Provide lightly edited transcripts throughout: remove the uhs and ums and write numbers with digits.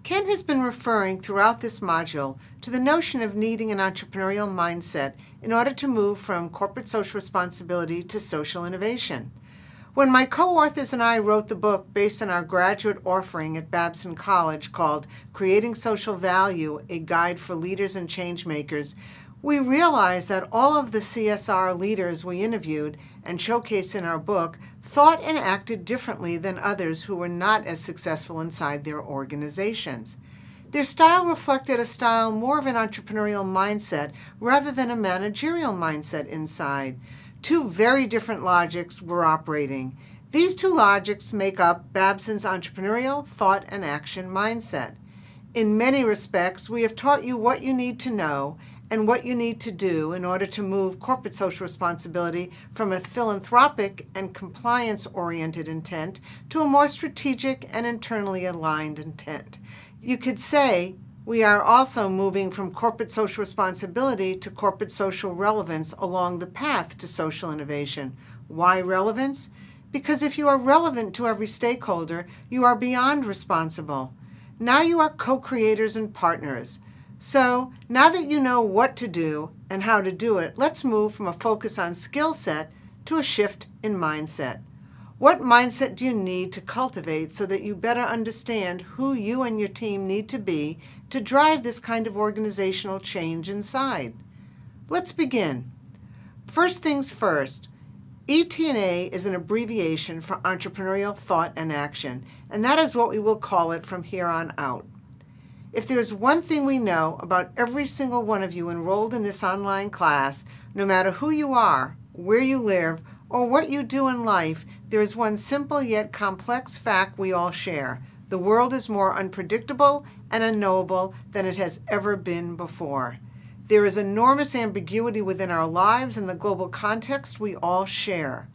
Ken has been referring throughout this module to the notion of needing an entrepreneurial mindset in order to move from corporate social responsibility to social innovation. When my co-authors and I wrote the book based on our graduate offering at Babson College called Creating Social Value, A Guide for Leaders and Changemakers, we realized that all of the CSR leaders we interviewed and showcased in our book thought and acted differently than others who were not as successful inside their organizations. Their style reflected a style more of an entrepreneurial mindset rather than a managerial mindset inside. Two very different logics were operating. These two logics make up Babson's entrepreneurial thought and action mindset. In many respects, we have taught you what you need to know and what you need to do in order to move corporate social responsibility from a philanthropic and compliance-oriented intent to a more strategic and internally aligned intent. You could say we are also moving from corporate social responsibility to corporate social relevance along the path to social innovation. Why relevance? Because if you are relevant to every stakeholder, you are beyond responsible. Now you are co-creators and partners. So, now that you know what to do and how to do it, let's move from a focus on skill set to a shift in mindset. What mindset do you need to cultivate so that you better understand who you and your team need to be to drive this kind of organizational change inside? Let's begin. First things first, ET&A is an abbreviation for Entrepreneurial Thought and Action, and that is what we will call it from here on out. If there's one thing we know about every single one of you enrolled in this online class, no matter who you are, where you live, or what you do in life, there is one simple yet complex fact we all share. The world is more unpredictable and unknowable than it has ever been before. There is enormous ambiguity within our lives and the global context we all share.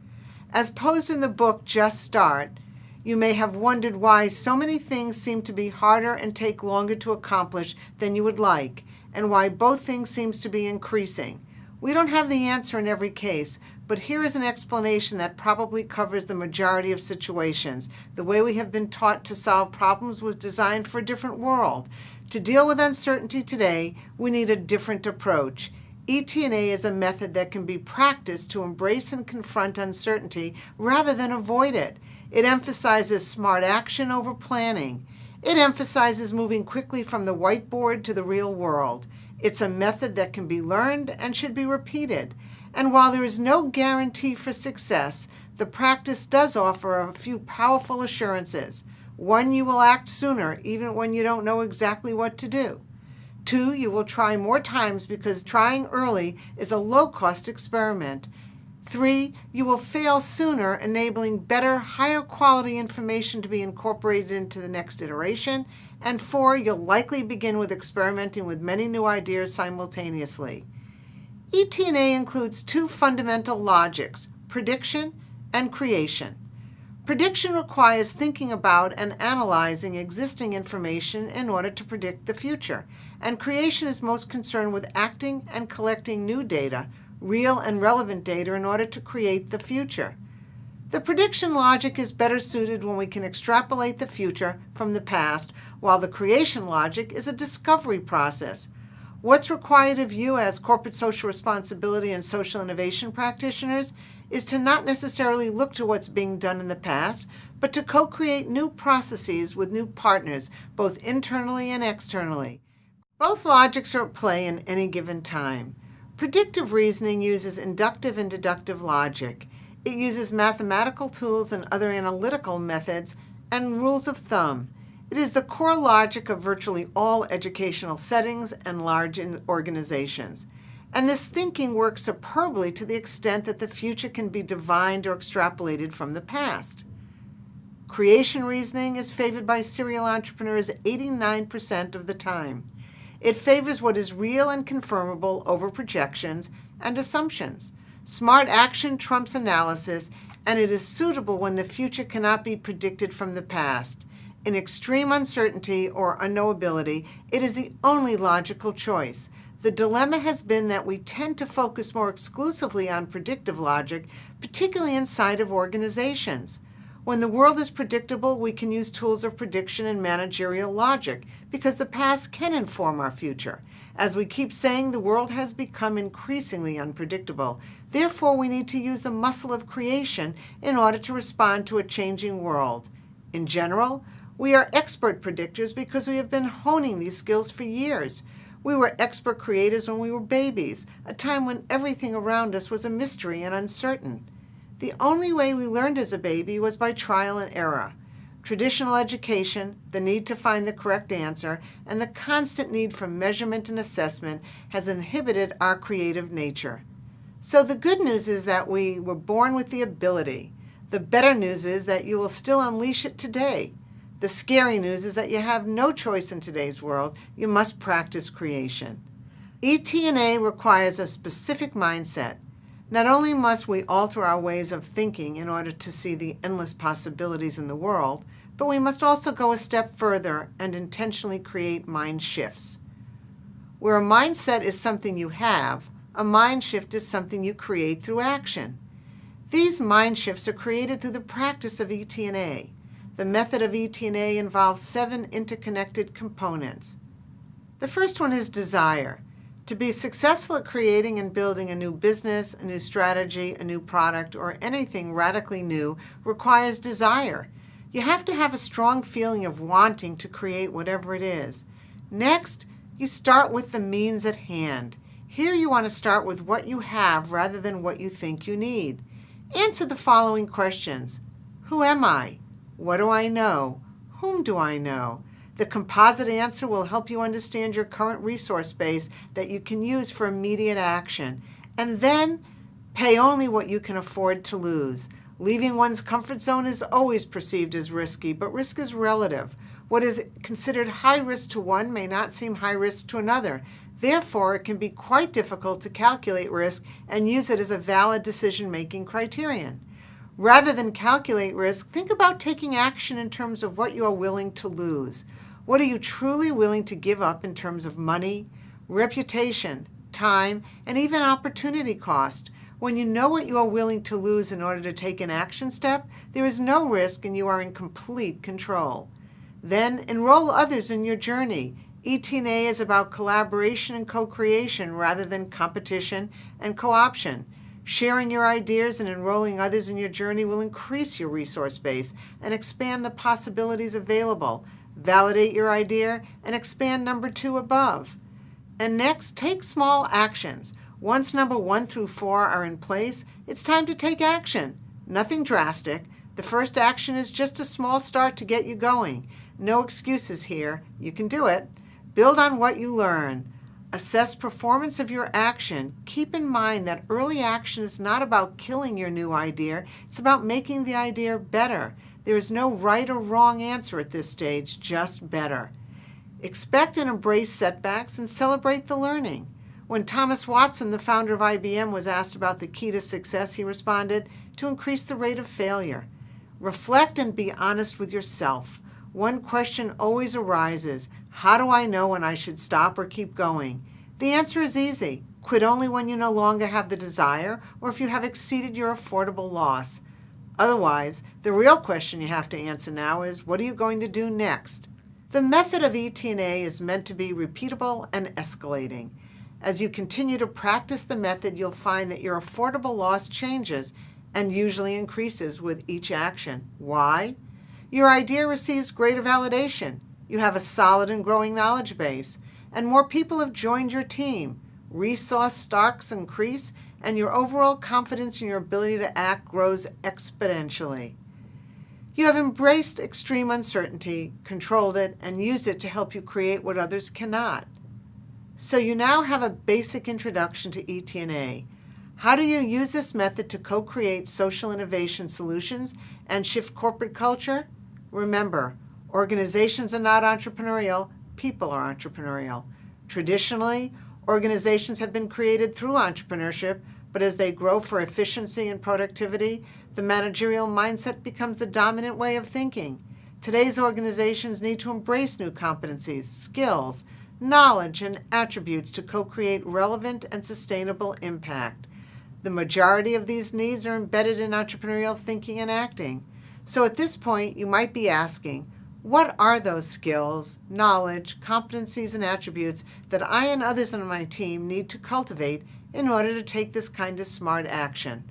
As posed in the book Just Start, you may have wondered why so many things seem to be harder and take longer to accomplish than you would like, and why both things seems to be increasing. We don't have the answer in every case, but here is an explanation that probably covers the majority of situations. The way we have been taught to solve problems was designed for a different world. To deal with uncertainty today, we need a different approach. ET&A is a method that can be practiced to embrace and confront uncertainty rather than avoid it. It emphasizes smart action over planning. It emphasizes moving quickly from the whiteboard to the real world. It's a method that can be learned and should be repeated. And while there is no guarantee for success, the practice does offer a few powerful assurances. 1, you will act sooner, even when you don't know exactly what to do. 2, you will try more times because trying early is a low-cost experiment. 3, you will fail sooner, enabling better, higher quality information to be incorporated into the next iteration. And 4, you'll likely begin with experimenting with many new ideas simultaneously. ET&A includes 2 fundamental logics, prediction and creation. Prediction requires thinking about and analyzing existing information in order to predict the future, and creation is most concerned with acting and collecting new data, real and relevant data, in order to create the future. The prediction logic is better suited when we can extrapolate the future from the past, while the creation logic is a discovery process. What's required of you as corporate social responsibility and social innovation practitioners is to not necessarily look to what's being done in the past, but to co-create new processes with new partners, both internally and externally. Both logics are at play in any given time. Predictive reasoning uses inductive and deductive logic. It uses mathematical tools and other analytical methods and rules of thumb. It is the core logic of virtually all educational settings and large organizations. And this thinking works superbly to the extent that the future can be divined or extrapolated from the past. Creation reasoning is favored by serial entrepreneurs 89% of the time. It favors what is real and confirmable over projections and assumptions. Smart action trumps analysis, and it is suitable when the future cannot be predicted from the past. In extreme uncertainty or unknowability, it is the only logical choice. The dilemma has been that we tend to focus more exclusively on predictive logic, particularly inside of organizations. When the world is predictable, we can use tools of prediction and managerial logic because the past can inform our future. As we keep saying, the world has become increasingly unpredictable. Therefore, we need to use the muscle of creation in order to respond to a changing world. In general, we are expert predictors because we have been honing these skills for years. We were expert creators when we were babies, a time when everything around us was a mystery and uncertain. The only way we learned as a baby was by trial and error. Traditional education, the need to find the correct answer, and the constant need for measurement and assessment has inhibited our creative nature. So the good news is that we were born with the ability. The better news is that you will still unleash it today. The scary news is that you have no choice in today's world. You must practice creation. ET&A requires a specific mindset. Not only must we alter our ways of thinking in order to see the endless possibilities in the world, but we must also go a step further and intentionally create mind shifts. Where a mindset is something you have, a mind shift is something you create through action. These mind shifts are created through the practice of ET&A. The method of ET&A involves 7 interconnected components. The first one is desire. To be successful at creating and building a new business, a new strategy, a new product, or anything radically new requires desire. You have to have a strong feeling of wanting to create whatever it is. Next, you start with the means at hand. Here you want to start with what you have rather than what you think you need. Answer the following questions. Who am I? What do I know? Whom do I know? The composite answer will help you understand your current resource base that you can use for immediate action. And then, pay only what you can afford to lose. Leaving one's comfort zone is always perceived as risky, but risk is relative. What is considered high risk to one may not seem high risk to another. Therefore, it can be quite difficult to calculate risk and use it as a valid decision-making criterion. Rather than calculate risk, think about taking action in terms of what you are willing to lose. What are you truly willing to give up in terms of money, reputation, time, and even opportunity cost? When you know what you are willing to lose in order to take an action step, there is no risk and you are in complete control. Then enroll others in your journey. ET&A is about collaboration and co-creation rather than competition and co-option. Sharing your ideas and enrolling others in your journey will increase your resource base and expand the possibilities available. Validate your idea and expand number 2 above. And next, take small actions. Once number 1 through 4 are in place, it's time to take action. Nothing drastic. The first action is just a small start to get you going. No excuses here. You can do it. Build on what you learn. Assess performance of your action. Keep in mind that early action is not about killing your new idea. It's about making the idea better. There is no right or wrong answer at this stage, just better. Expect and embrace setbacks and celebrate the learning. When Thomas Watson, the founder of IBM, was asked about the key to success, he responded, to increase the rate of failure. Reflect and be honest with yourself. One question always arises: how do I know when I should stop or keep going? The answer is easy. Quit only when you no longer have the desire or if you have exceeded your affordable loss. Otherwise, the real question you have to answer now is, what are you going to do next? The method of ET&A is meant to be repeatable and escalating. As you continue to practice the method, you'll find that your affordable loss changes and usually increases with each action. Why? Your idea receives greater validation. You have a solid and growing knowledge base, and more people have joined your team. Resource stocks increase, and your overall confidence in your ability to act grows exponentially. You have embraced extreme uncertainty, controlled it, and used it to help you create what others cannot. So you now have a basic introduction to ET&A. How do you use this method to co-create social innovation solutions and shift corporate culture? Remember, organizations are not entrepreneurial, people are entrepreneurial. Traditionally, organizations have been created through entrepreneurship, but as they grow for efficiency and productivity, the managerial mindset becomes the dominant way of thinking. Today's organizations need to embrace new competencies, skills, knowledge, and attributes to co-create relevant and sustainable impact. The majority of these needs are embedded in entrepreneurial thinking and acting. So at this point, you might be asking, what are those skills, knowledge, competencies, and attributes that I and others on my team need to cultivate in order to take this kind of smart action?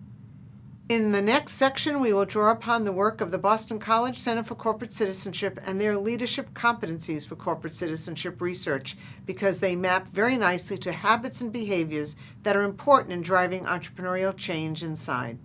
In the next section, we will draw upon the work of the Boston College Center for Corporate Citizenship and their leadership competencies for corporate citizenship research, because they map very nicely to habits and behaviors that are important in driving entrepreneurial change inside.